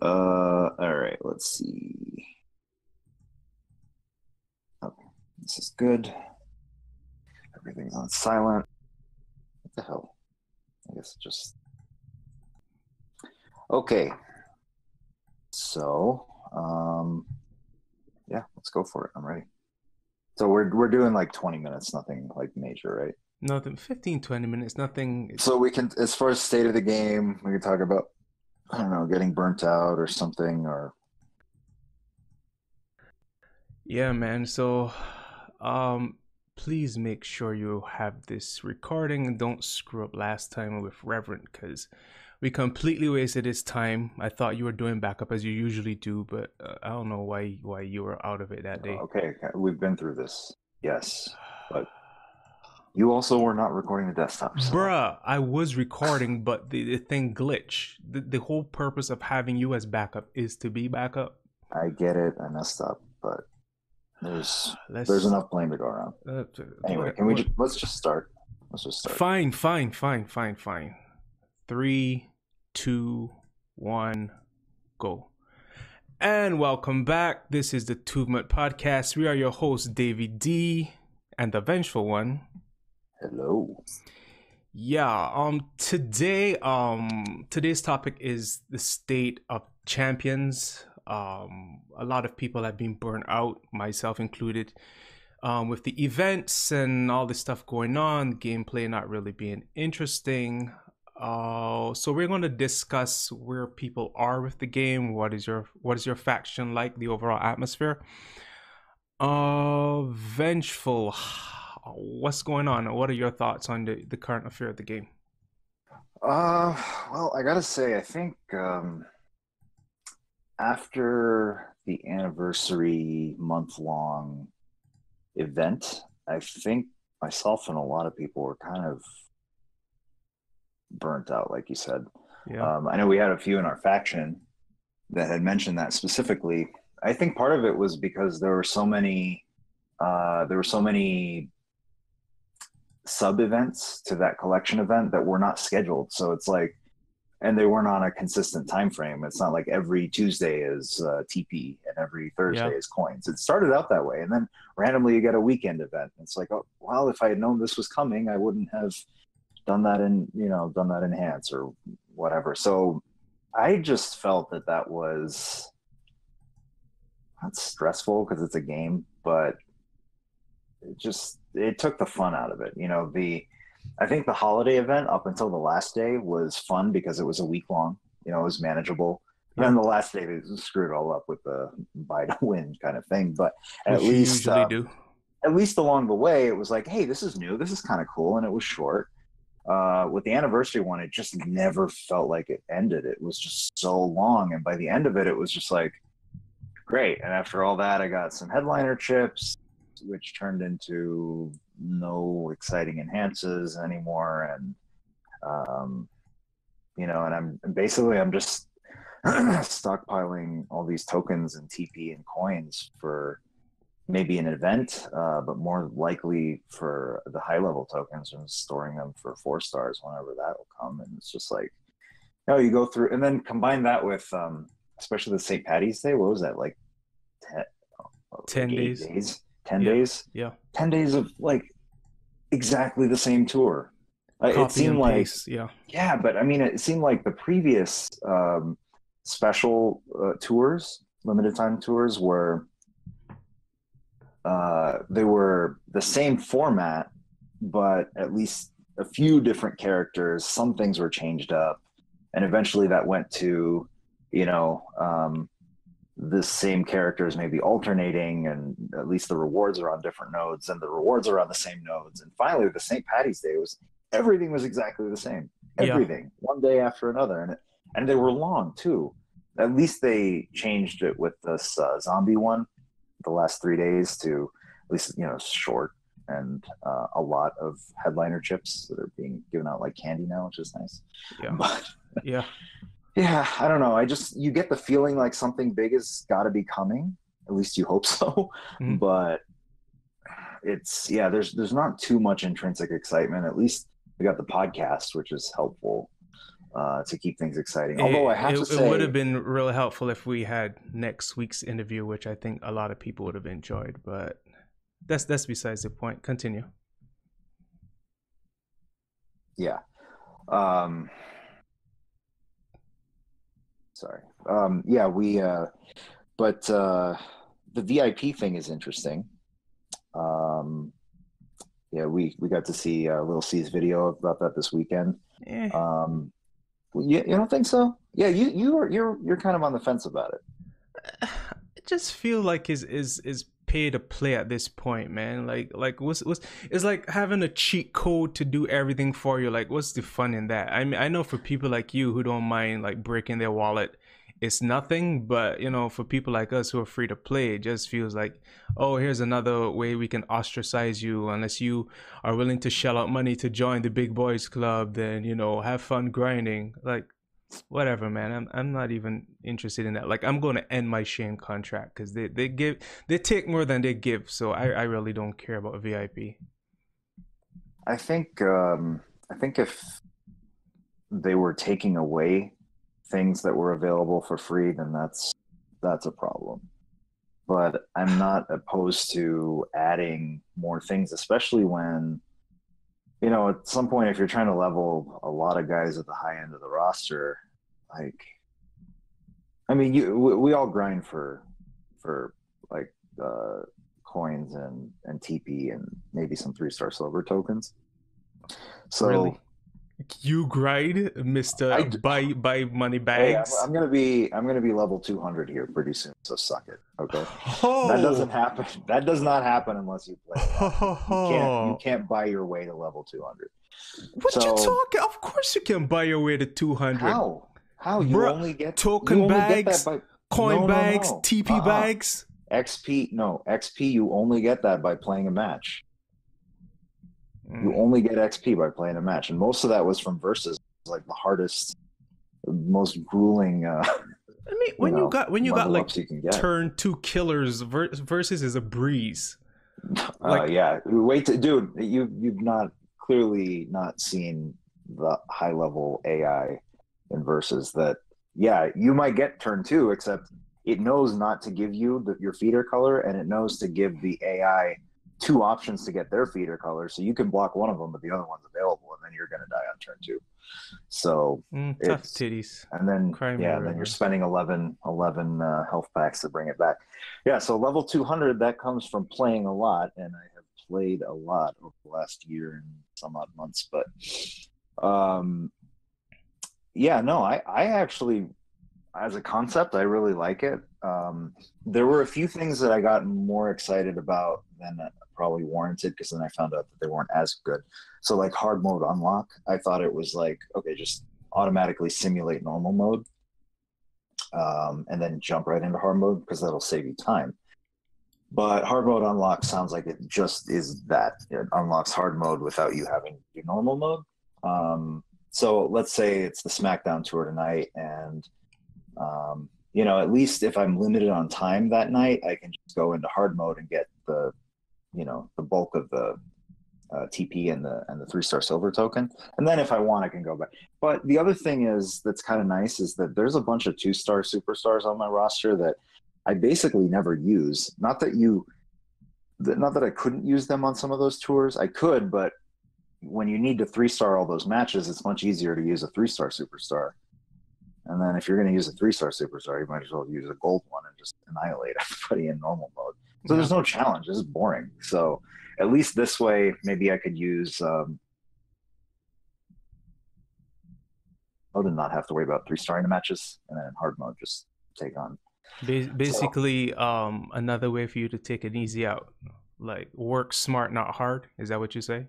All right, let's see. Okay, this is good. Everything's on silent. What the hell? I guess just okay. So, yeah, let's go for it. I'm ready. So we're doing like 20 minutes, nothing like major, right? Nothing, 15, 20 minutes, nothing. So we can, as far as state of the game, we can talk about, I don't know, getting burnt out or something, or Yeah, man. So, um, please make sure you have this recording and don't screw up last time with Reverend because we completely wasted his time. I thought you were doing backup as you usually do, but I don't know why you were out of it that day. okay, we've been through this. Yes, but you also were not recording the desktop, so Bruh, I was recording, but the thing glitched. The whole purpose of having you as backup is to be backup. I get it. I messed up, but there's Let's enough blame to go around. uh, Anyway, what can we what just let's just start. Let's just start. Fine, fine, fine, fine, fine. Three, two, one, go. And welcome back. This is the 2vement podcast. We are your hosts, Davy D and the Vengeful One. Hello. Yeah, today's topic is the state of champions. A lot of people have been burnt out, myself included, with the events and all this stuff going on, gameplay not really being interesting. So we're going to discuss where people are with the game. What is your faction like? The overall atmosphere. Vengeful. What's going on? What are your thoughts on the current affair of the game? Well, I gotta say, I think after the anniversary month-long event, I think myself and a lot of people were kind of burnt out, like you said. Yeah. I know we had a few in our faction that had mentioned that specifically. I think part of it was because there were so many sub events to that collection event that were not scheduled. So it's like, and they weren't on a consistent time frame. It's not like every Tuesday is TP and every Thursday Yeah. is coins. It started out that way, and then randomly you get a weekend event. It's like, oh, well, if I had known this was coming, I wouldn't have done that in enhance or whatever. So I just felt that that was not stressful because it's a game, but it took the fun out of it. The I think the holiday event up until the last day was fun because it was a week long. It was manageable. And Yeah. then the last day they screwed it all up with the buy to win kind of thing. But at Which you least usually do. at least along the way, it was like, hey, this is new. This is kind of cool, and it was short. With the anniversary one, it just never felt like it ended. It was just so long, and by the end of it, it was just like great. And after all that, I got some headliner chips, which turned into no exciting enhances anymore. And I'm just stockpiling all these tokens and TP and coins for maybe an event, but more likely for the high level tokens and storing them for 4 stars whenever that will come. And it's just like, you go through and then combine that with, especially the St. Patty's Day. What was that? Like 10, like 10 eight days. days, 10 Yeah. days, Yeah. 10 days of like exactly the same tour. It Copy seemed and like, paste. Yeah. yeah, but I mean, it seemed like the previous special tours, limited time tours, were they were the same format, but at least a few different characters. Some things were changed up, and eventually that went to, you know, um, the same characters maybe alternating, and at least the rewards are on different nodes, and the rewards are on the same nodes. And finally, the St. Patty's Day was everything was exactly the same, Yeah. everything one day after another, and they were long too. At least they changed it with this zombie one, the last 3 days to at least short, and a lot of headliner chips that are being given out like candy now, which is nice. Yeah. But Yeah. yeah, I don't know. You get the feeling like something big has got to be coming. At least you hope so. Mhm. But there's not too much intrinsic excitement. At least we got the podcast, which is helpful. to keep things exciting. Although I have to It would have say, been real helpful if we had next week's interview, which I think a lot of people would have enjoyed. But that's besides the point. Continue. yeah. Sorry. Yeah, but the VIP thing is interesting. Yeah, we got to see Lil C's video about that this weekend. Eh. You don't think so? Yeah, you're kind of on the fence about it. I just feel like is pay to play at this point, man. Like what's it's like having a cheat code to do everything for you. Like what's the fun in that? I mean, I know for people like you who don't mind like breaking their wallet, it's nothing. But you know, for people like us who are free to play, it just feels like, oh, here's another way we can ostracize you. Unless you are willing to shell out money to join the big boys club, then you know, have fun grinding. Like whatever, man. I'm not even interested in that. Like I'm going to end my Shane contract because they take more than they give. So I really don't care about VIP. I think if they were taking away things that were available for free, then that's a problem. But I'm not opposed to adding more things, especially when, at some point, if you're trying to level a lot of guys at the high end of the roster, like, I mean, we all grind for like coins and TP and maybe some 3-star silver tokens. So Really? You grind, Mister buy money hey, bags. I'm gonna be level 200 here pretty soon. So suck it, okay? That doesn't Oh, happen. That does not happen unless you play a lot. You oh. can't buy your way to level 200. What you So talking? Of course you can buy your way to 200. how you Bruh, only get token that bags, by coin bags, TP bags. XP, you only get that by playing a match. You Mm. only get XP by playing a match, and most of that was from versus, like the hardest, most grueling. I mean, when you got like you can get. turn 2 killers versus is a breeze. Like Yeah, dude, you've not clearly not seen the high level AI in versus that. Yeah, you might get turn 2, except it knows not to give you your feeder color, and it knows to give the AI 2 options to get their feeder color, so you can block one of them, but the other one's available, and then you're going to die on turn 2. So tough it's titties. and then Cry me yeah, a then you're river. spending 11 health packs to bring it back. Yeah, so level 200 that comes from playing a lot, and I have played a lot over the last year and some odd months. But yeah, no, I actually, as a concept, I really like it. There were a few things that I got more excited about than probably warranted, because then I found out that they weren't as good. So like hard mode unlock, I thought it was like, okay, just automatically simulate normal mode, and then jump right into hard mode, because that'll save you time. But hard mode unlock sounds like it just is that. It unlocks hard mode without you having to do normal mode. So let's say it's the SmackDown tour tonight, and at least if I'm limited on time that night, I can just go into hard mode and get the bulk of the TP and the 3-star silver token, and then if I want, I can go back. But the other thing that's kind of nice is that there's a bunch of 2-star superstars on my roster that I basically never use. Not that I couldn't use them on some of those tours. I could, but when you need to 3-star all those matches, it's much easier to use a 3-star superstar. And then if you're going to use a 3-star superstar, you might as well use a gold one and just annihilate everybody in normal mode. So there's no challenge. This is boring. So at least this way, maybe I could use I would not have to worry about 3-starring the matches, and then in hard mode just take on. Basically, another way for you to take it easy out, like work smart, not hard. Is that what you say?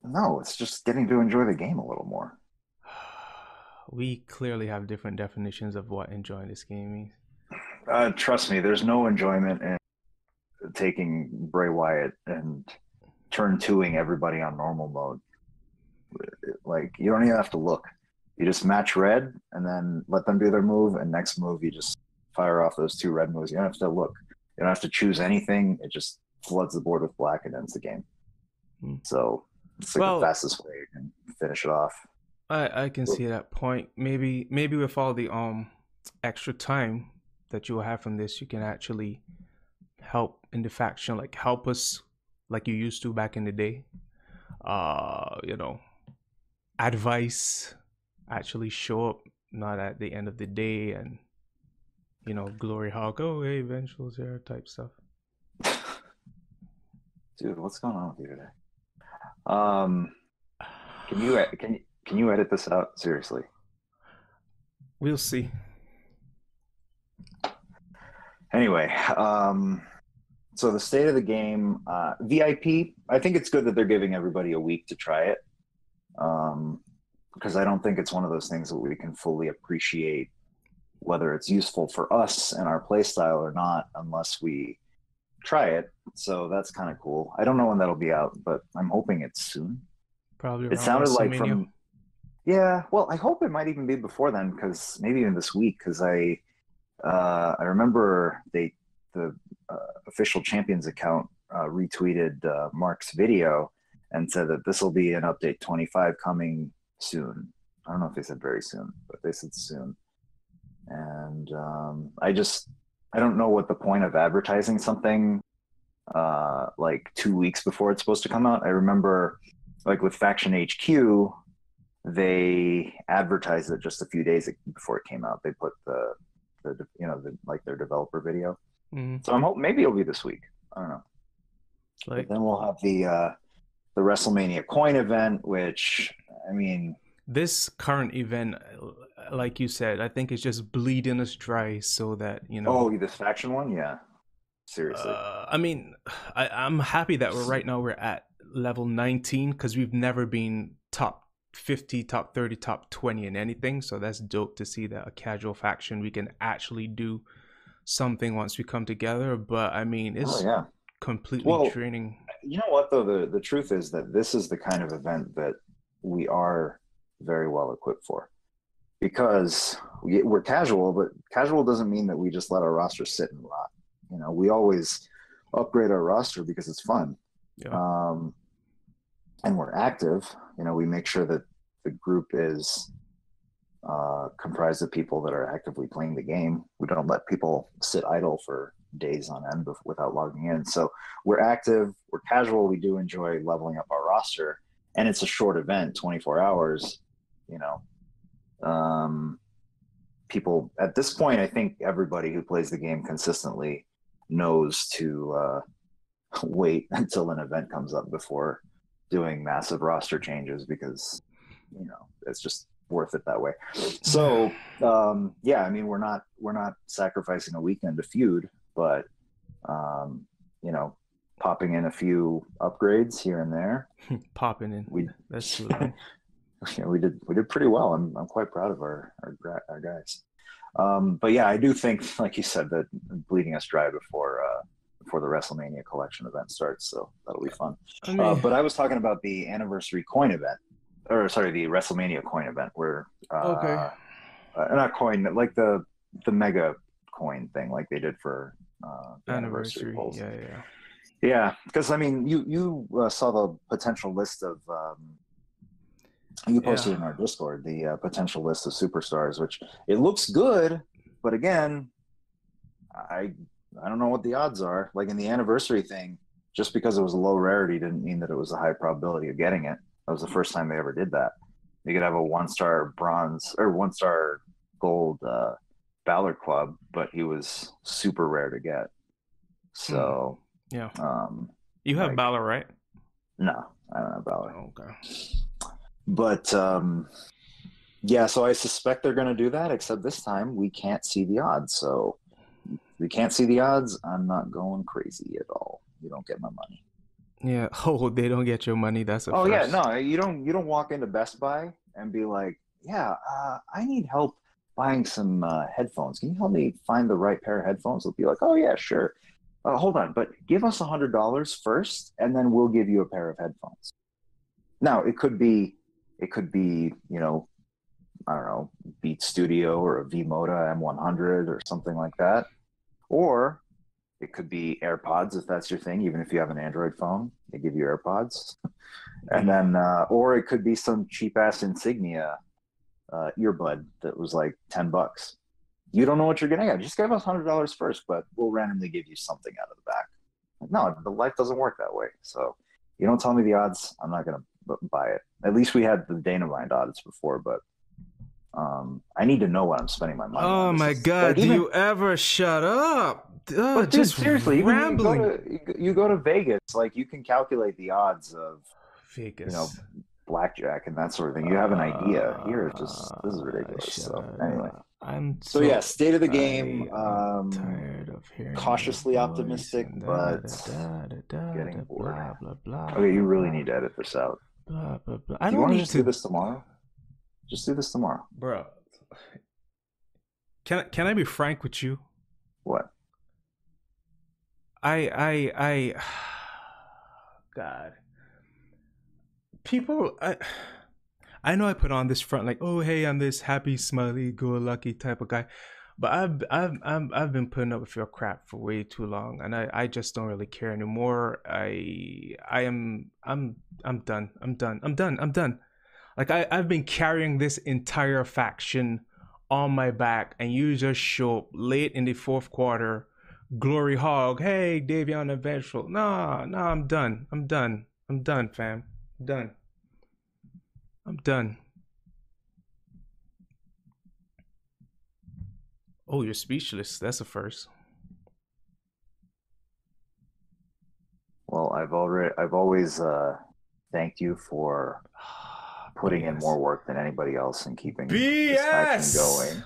No, it's just getting to enjoy the game a little more. We clearly have different definitions of what enjoying this game means. Trust me, there's no enjoyment in taking Bray Wyatt and turn 2ing everybody on normal mode. Like, you don't even have to look. You just match red and then let them do their move, and next move you just fire off those 2 red moves. You don't have to look. You don't have to choose anything. It just floods the board with black and ends the game. So it's like the fastest way you can finish it off. I can see that point. Maybe with all the extra time that you will have from this, you can actually help in the faction, like help us like you used to back in the day. You know, advice, actually show up not at the end of the day and glory hog, oh hey, Vengeful's here type stuff. Dude, what's going on with you today? Um, can you edit this out? Seriously. We'll see. Anyway, so the state of the game, VIP, I think it's good that they're giving everybody a week to try it. Because I don't think it's one of those things that we can fully appreciate whether it's useful for us and our play style or not unless we try it. So that's kind of cool. I don't know when that'll be out, but I'm hoping it's soon. Probably It around sounded like WrestleMania. yeah, well, I hope it might even be before then, because maybe even this week, because I remember the official champions account retweeted Mark's video and said that this will be an update 25 coming soon. I don't know if they said very soon, but they said soon. And I don't know what the point of advertising something like 2 weeks before it's supposed to come out. I remember, like with Faction HQ, they advertised it just a few days before it came out. They put like their developer video. Mm-hmm. So I'm hoping maybe it'll be this week. I don't know. But then we'll have the WrestleMania coin event, which, I mean, this current event, like you said, I think it's just bleeding us dry so that Oh, this faction one, yeah. Seriously. I mean, I'm happy that we're at level 19 because we've never been top 50, top 30, top 20 in anything. So that's dope to see that a casual faction we can actually do something once we come together. But I mean, it's completely draining. You know what though? The truth is that this is the kind of event that we are very well equipped for, because we're casual, but casual doesn't mean that we just let our roster sit and rot. We always upgrade our roster because it's fun. Yeah. And we're active. We make sure that the group is comprised of people that are actively playing the game. We don't let people sit idle for days on end without logging in. So we're active, we're casual. We do enjoy leveling up our roster, and it's a short event, 24 hours. People at this point, I think everybody who plays the game consistently knows to wait until an event comes up before doing massive roster changes, because it's just worth it that way. So yeah, I mean, we're not sacrificing a weekend to feud, but popping in a few upgrades here and there. Popping in, that's too we did pretty well. I'm quite proud of our guys. But yeah, I do think, like you said, that bleeding us dry before the WrestleMania collection event starts. So that'll be fun. I mean, but I was talking about the anniversary coin event, or sorry, the WrestleMania coin event, where not coin, like the mega coin thing, like they did for the anniversary polls. Yeah. Because I mean, you saw the potential list of. You posted in our Discord the potential list of superstars, which it looks good, but again, I don't know what the odds are. Like in the anniversary thing, just because it was a low rarity didn't mean that it was a high probability of getting it. That was the first time they ever did that. You could have a 1-star bronze or 1-star gold Balor Club, but he was super rare to get. So yeah, you have Balor, right? No, I don't have Balor. Oh, okay. But yeah, so I suspect they're going to do that, except this time we can't see the odds. So if we can't see the odds, I'm not going crazy at all. You don't get my money. Yeah. Oh, they don't get your money. That's a first. Yeah, no, you don't walk into Best Buy and be like, yeah, I need help buying some headphones. Can you help me find the right pair of headphones? They'll be like, oh yeah, sure. Hold on, but give us $100 first, and then we'll give you a pair of headphones. Now it could be, I don't know, Beat Studio or a V-Moda M100 or something like that. Or it could be AirPods, if that's your thing. Even if you have an Android phone, they give you AirPods. And then, or it could be some cheap ass Insignia earbud that was like $10. You don't know what you're gonna get. Just give us $100 first, but we'll randomly give you something out of the back. No, the life doesn't work that way. So you don't tell me the odds, I'm not gonna buy it. At least we had the Dynamind odds before, but I need to know what I'm spending my money on. Oh my god, like, do you ever shut up? But dude, seriously, rambling. You go to Vegas, like you can calculate the odds of Vegas, blackjack and that sort of thing. You have an idea. Here, this is ridiculous. So anyway, yeah, state of the game. Tired of hearing cautiously optimistic, but getting bored. Okay, you really need to edit this out. Blah blah blah. Do you want to just do this tomorrow? Just do this tomorrow, bro. Can I be frank with you? What? God. People, I know I put on this front like, oh hey, I'm this happy, smiley, go lucky type of guy, but I've been putting up with your crap for way too long, and I just don't really care anymore. I'm done. Like I've been carrying this entire faction on my back, and you just show up late in the fourth quarter, glory hog. Hey, Davion eventual. Nah, I'm done, fam. I'm done. Oh, you're speechless. That's a first. Well, I've always thanked you for putting in more work than anybody else and keeping this faction going.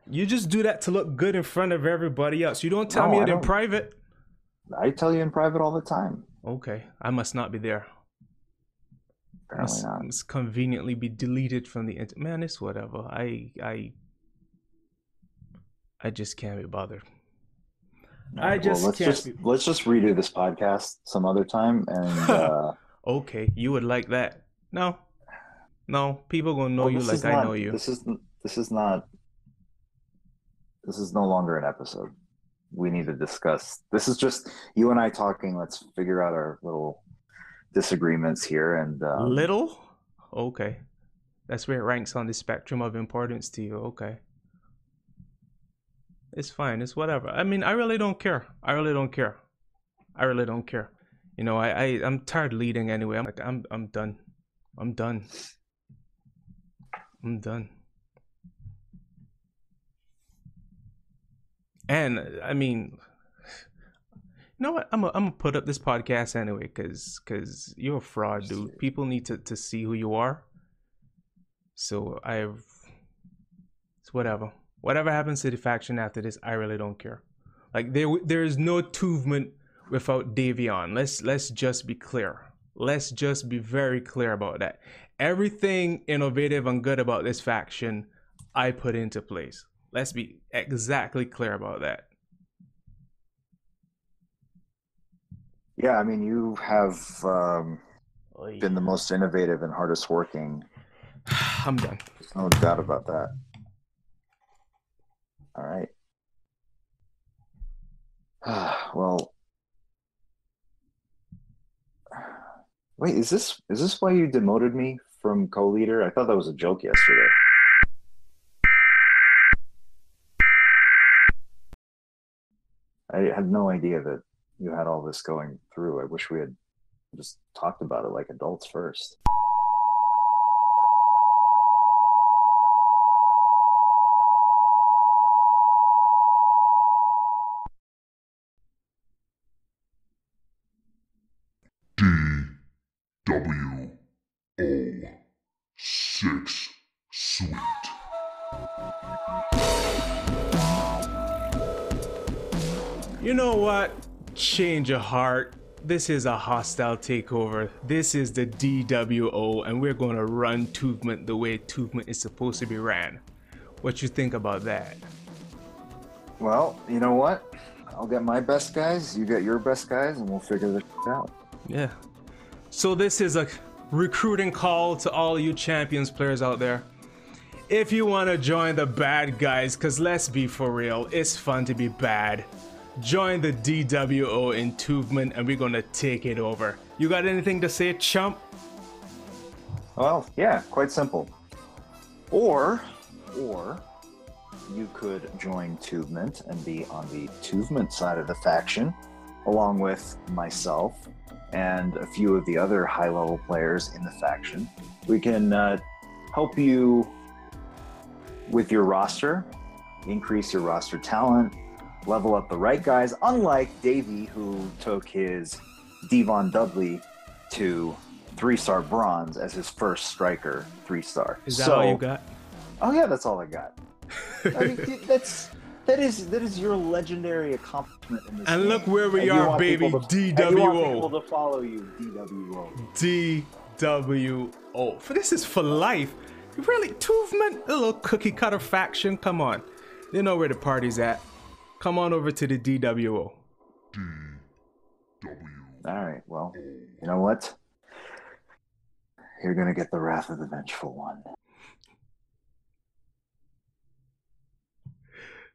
You just do that to look good in front of everybody else. You don't tell me it in private. I tell you in private all the time. Okay, I must not be there. Apparently not. Must conveniently be deleted from the internet. Man, it's whatever. I just can't be bothered. Let's just redo this podcast some other time, and okay, you would like that? No, people gonna know you like I know you. This is no longer an episode. We need to discuss. This is just you and I talking. Let's figure out our little disagreements here. And little? Okay. That's where it ranks on the spectrum of importance to you. Okay. It's fine. It's whatever. I mean, I really don't care. You know, I'm tired of leading anyway. I'm done. And I mean, you know what? I'm gonna put up this podcast anyway, cause you're a fraud, dude. People need to see who you are. So it's whatever. Whatever happens to the faction after this, I really don't care. Like there is no 2vement without Davion. Let's just be clear. Let's just be very clear about that. Everything innovative and good about this faction, I put into place. Let's be exactly clear about that. Yeah, I mean, you have been the most innovative and hardest working. I'm done. There's no doubt about that. All right. Well, wait, is this why you demoted me from co-leader? I thought that was a joke yesterday. I had no idea that you had all this going through. I wish we had just talked about it like adults first. DWO6 Suite. You know what? Change of heart. This is a hostile takeover. This is the DWO, and we're going to run 2vement the way 2vement is supposed to be ran. What you think about that? Well, you know what? I'll get my best guys, you get your best guys, and we'll figure this out. Yeah. So this is a recruiting call to all you champions players out there. If you want to join the bad guys, because let's be for real, it's fun to be bad. Join the DWO in 2vement, and we're gonna take it over. You got anything to say, chump? Well, yeah, quite simple. Or you could join 2vement and be on the 2vement side of the faction, along with myself and a few of the other high-level players in the faction. We can help you with your roster, increase your roster talent, level up the right guys, unlike Davey, who took his Devon Dudley to 3-star bronze as his first striker 3-star. Is that all you got? Oh yeah, that's all I got. I mean, that is your legendary accomplishment in this and game. look where we are, baby. DWO. And you want people to follow you, DWO. DWO. For this is for life. Really, 2vement, a little cookie cutter faction. Come on, you know where the party's at. Come on over to the DWO. DW. All right. Well, you know what? You're gonna get the wrath of the vengeful one.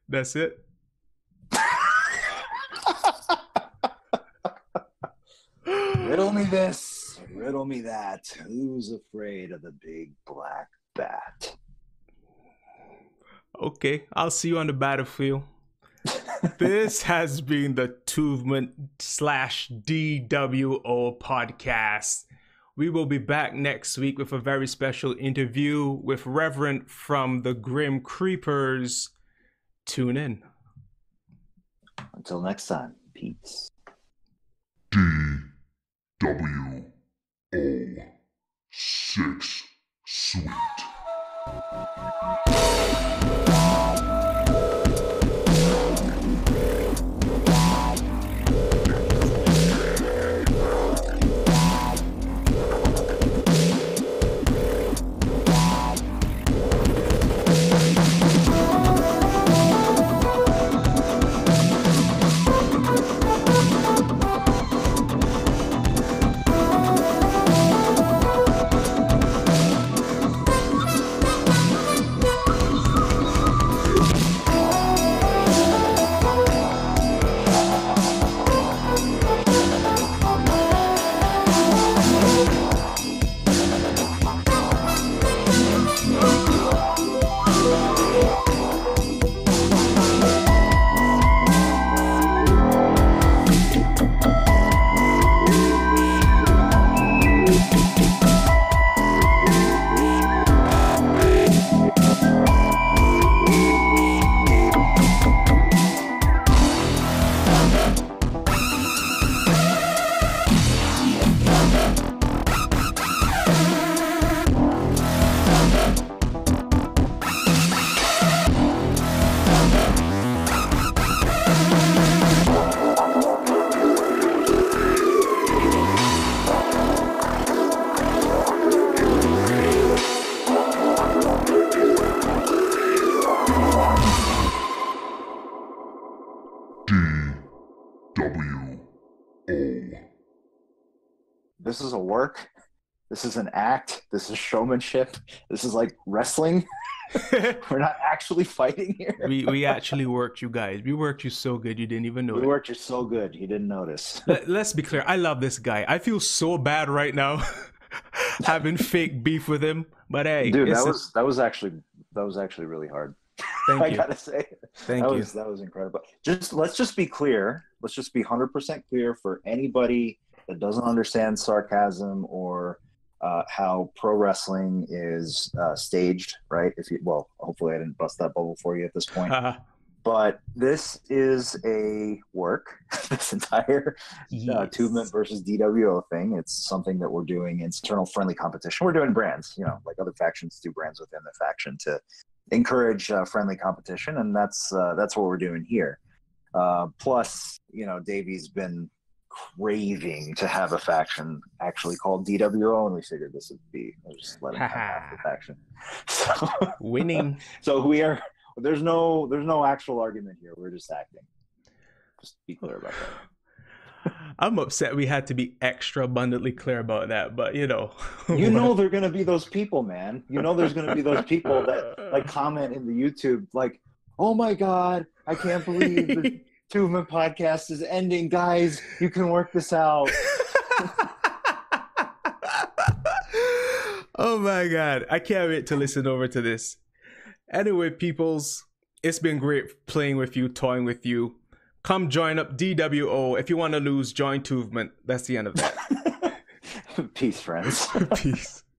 That's it. Riddle me this, riddle me that. Who's afraid of the big black bat? Okay, I'll see you on the battlefield. This has been the 2vement/DWO podcast. We will be back next week with a very special interview with Reverend from the Grim Creepers. Tune in. Until next time, peace. DWO. 6 Sweet. This is a work. This is an act. This is showmanship. This is like wrestling. We're not actually fighting here. We actually worked you guys. We worked you so good you didn't even know it. We worked you so good you didn't notice. Let's be clear. I love this guy. I feel so bad right now having fake beef with him. But hey, dude, that was actually really hard. Thank you. I gotta say, Thank you. That was incredible. Let's just be clear. Let's just be 100% clear for anybody that doesn't understand sarcasm or how pro wrestling is staged, right? Hopefully I didn't bust that bubble for you at this point. But this is a work. This entire 2vement versus DWO thing. It's something that we're doing internal friendly competition. We're doing brands, like other factions do brands within the faction to encourage friendly competition, and that's what we're doing here. Plus, Davey's been craving to have a faction actually called DWO, and we figured this would be just let him have the faction. So winning. So there's no actual argument here. We're just acting. Just be clear about that. I'm upset we had to be extra abundantly clear about that, but there are gonna be those people, man. There's gonna be those people that comment in the YouTube oh my god, I can't believe the 2vement podcast is ending, guys. You can work this out. Oh my God. I can't wait to listen over to this. Anyway, peoples, it's been great playing with you, toying with you. Come join up DWO. If you want to lose, join 2vement. That's the end of that. Peace, friends. Peace.